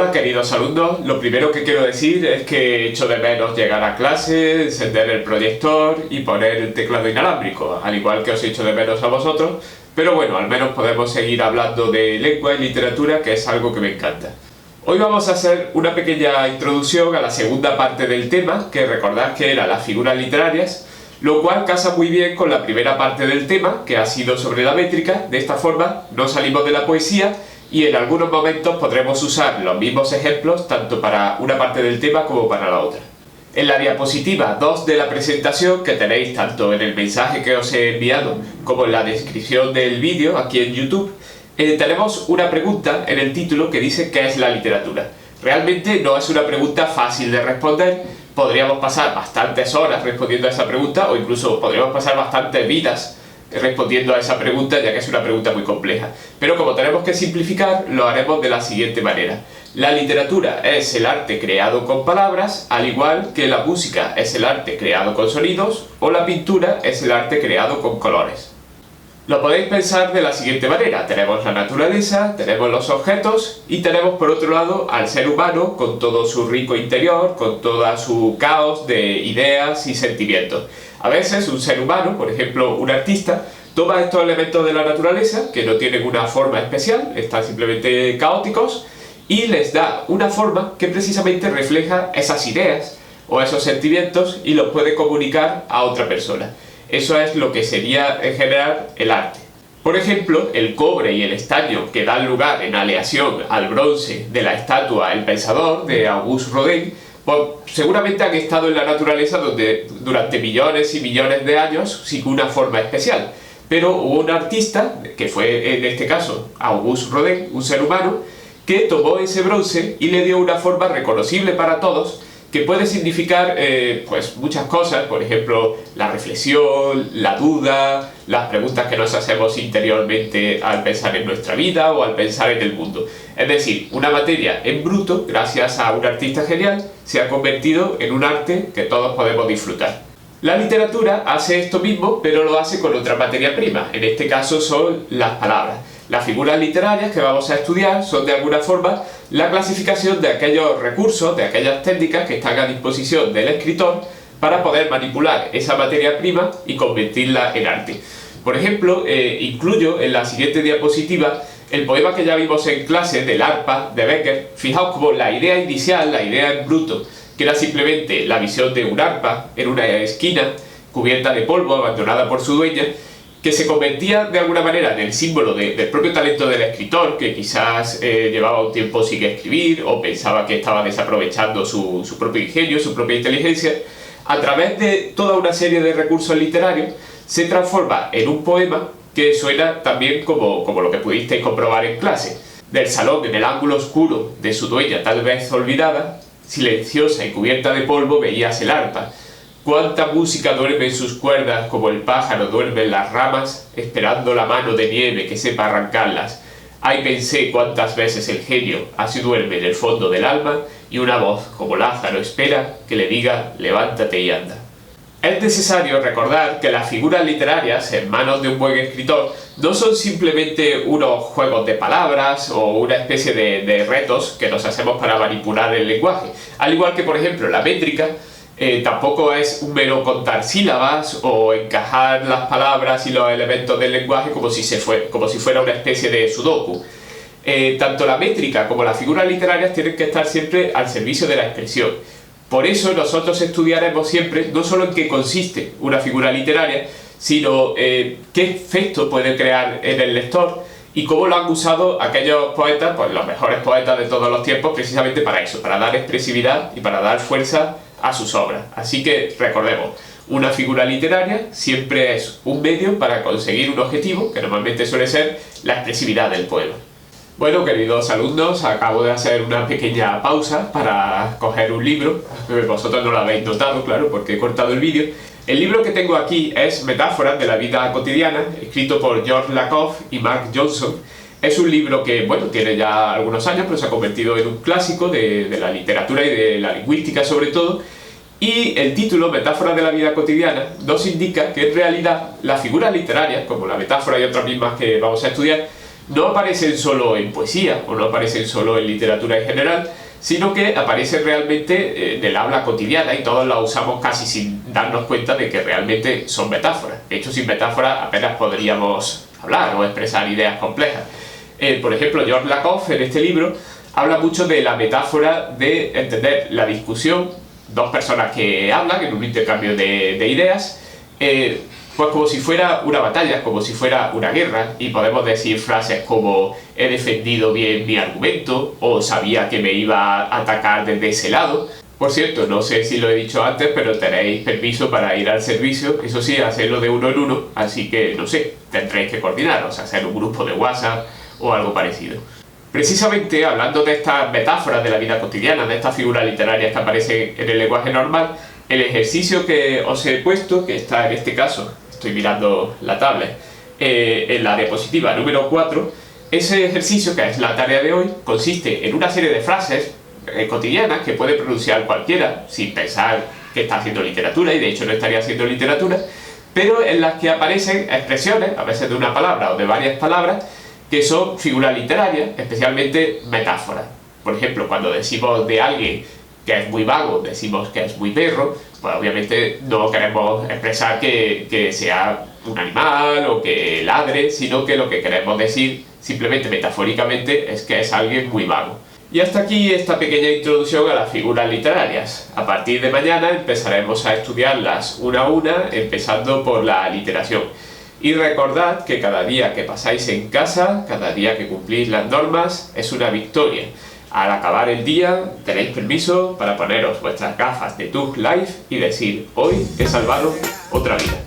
Hola queridos alumnos, lo primero que quiero decir es que echo de menos llegar a clase, encender el proyector y poner el teclado inalámbrico, al igual que os echo de menos a vosotros, pero bueno, al menos podemos seguir hablando de lengua y literatura, que es algo que me encanta. Hoy vamos a hacer una pequeña introducción a la segunda parte del tema, que recordad que era las figuras literarias, lo cual casa muy bien con la primera parte del tema, que ha sido sobre la métrica. De esta forma no salimos de la poesía y en algunos momentos podremos usar los mismos ejemplos tanto para una parte del tema como para la otra. En la diapositiva 2 de la presentación, que tenéis tanto en el mensaje que os he enviado como en la descripción del vídeo aquí en YouTube, tenemos una pregunta en el título que dice ¿qué es la literatura? Realmente no es una pregunta fácil de responder, podríamos pasar bastantes horas respondiendo a esa pregunta o incluso podríamos pasar bastantes vidas respondiendo a esa pregunta, ya que es una pregunta muy compleja. Pero como tenemos que simplificar, lo haremos de la siguiente manera. La literatura es el arte creado con palabras, al igual que la música es el arte creado con sonidos, o la pintura es el arte creado con colores. Lo podéis pensar de la siguiente manera. Tenemos la naturaleza, tenemos los objetos y tenemos por otro lado al ser humano con todo su rico interior, con toda su caos de ideas y sentimientos. A veces un ser humano, por ejemplo un artista, toma estos elementos de la naturaleza, que no tienen una forma especial, están simplemente caóticos, y les da una forma que precisamente refleja esas ideas o esos sentimientos y los puede comunicar a otra persona. Eso es lo que sería en general el arte. Por ejemplo, el cobre y el estaño que dan lugar en aleación al bronce de la estatua El Pensador de Auguste Rodin, pues seguramente han estado en la naturaleza durante millones y millones de años sin una forma especial. Pero hubo un artista, que fue en este caso Auguste Rodin, un ser humano, que tomó ese bronce y le dio una forma reconocible para todos, que puede significar pues muchas cosas, por ejemplo, la reflexión, la duda, las preguntas que nos hacemos interiormente al pensar en nuestra vida o al pensar en el mundo. Es decir, una materia en bruto, gracias a un artista genial, se ha convertido en un arte que todos podemos disfrutar. La literatura hace esto mismo, pero lo hace con otra materia prima, en este caso son las palabras. Las figuras literarias que vamos a estudiar son de alguna forma la clasificación de aquellos recursos, de aquellas técnicas que están a disposición del escritor para poder manipular esa materia prima y convertirla en arte. Por ejemplo, incluyo en la siguiente diapositiva el poema que ya vimos en clase del arpa de Becker. Fijaos como la idea inicial, la idea en bruto, que era simplemente la visión de un arpa en una esquina cubierta de polvo, abandonada por su dueña, que se convertía de alguna manera en el símbolo del propio talento del escritor, que quizás llevaba un tiempo sin escribir o pensaba que estaba desaprovechando su propio ingenio, su propia inteligencia. A través de toda una serie de recursos literarios se transforma en un poema que suena también como lo que pudisteis comprobar en clase. Del salón en el ángulo oscuro de su dueña tal vez olvidada, silenciosa y cubierta de polvo veías el arpa. Cuánta música duerme en sus cuerdas como el pájaro duerme en las ramas, esperando la mano de nieve que sepa arrancarlas. Ay, pensé cuántas veces el genio así duerme en el fondo del alma y una voz como Lázaro espera que le diga levántate y anda. Es necesario recordar que las figuras literarias en manos de un buen escritor no son simplemente unos juegos de palabras o una especie de retos que nos hacemos para manipular el lenguaje. Al igual que por ejemplo la métrica, tampoco es un mero contar sílabas o encajar las palabras y los elementos del lenguaje como si fuera una especie de sudoku. Tanto la métrica como las figuras literarias tienen que estar siempre al servicio de la expresión. Por eso nosotros estudiaremos siempre no solo en qué consiste una figura literaria, sino qué efecto puede crear en el lector y cómo lo han usado aquellos poetas, pues los mejores poetas de todos los tiempos, precisamente para eso, para dar expresividad y para dar fuerza a sus obras. Así que recordemos, una figura literaria siempre es un medio para conseguir un objetivo, que normalmente suele ser la expresividad del poema. Bueno, queridos alumnos, acabo de hacer una pequeña pausa para coger un libro. Vosotros no lo habéis notado, claro, porque he cortado el vídeo. El libro que tengo aquí es Metáforas de la vida cotidiana, escrito por George Lakoff y Mark Johnson. Es un libro que, bueno, tiene ya algunos años, pero se ha convertido en un clásico de la literatura y de la lingüística sobre todo. Y el título, Metáforas de la vida cotidiana, nos indica que en realidad las figuras literarias, como la metáfora y otras mismas que vamos a estudiar, no aparecen solo en poesía o no aparecen solo en literatura en general, sino que aparecen realmente en el habla cotidiana y todos la usamos casi sin darnos cuenta de que realmente son metáforas. De hecho, sin metáforas apenas podríamos hablar o expresar ideas complejas. Por ejemplo, George Lakoff en este libro habla mucho de la metáfora de entender la discusión, dos personas que hablan en un intercambio de ideas, pues como si fuera una batalla, como si fuera una guerra, y podemos decir frases como he defendido bien mi argumento, o sabía que me iba a atacar desde ese lado. Por cierto, no sé si lo he dicho antes, pero tenéis permiso para ir al servicio, eso sí, hacerlo de uno en uno, así que, no sé, tendréis que coordinaros, hacer un grupo de WhatsApp o algo parecido. Precisamente hablando de estas metáforas de la vida cotidiana, de estas figuras literarias que aparecen en el lenguaje normal, el ejercicio que os he puesto, que está en este caso, estoy mirando la tablet, en la diapositiva número 4, ese ejercicio, que es la tarea de hoy, consiste en una serie de frases cotidianas que puede pronunciar cualquiera, sin pensar que está haciendo literatura, y de hecho no estaría haciendo literatura, pero en las que aparecen expresiones, a veces de una palabra o de varias palabras, que son figuras literarias, especialmente metáforas. Por ejemplo, cuando decimos de alguien que es muy vago, decimos que es muy perro, pues obviamente no queremos expresar que sea un animal o que ladre, sino que lo que queremos decir, simplemente metafóricamente, es que es alguien muy vago. Y hasta aquí esta pequeña introducción a las figuras literarias. A partir de mañana empezaremos a estudiarlas una a una, empezando por la aliteración. Y recordad que cada día que pasáis en casa, cada día que cumplís las normas, es una victoria. Al acabar el día, tenéis permiso para poneros vuestras gafas de Tug Life y decir, hoy he salvado otra vida.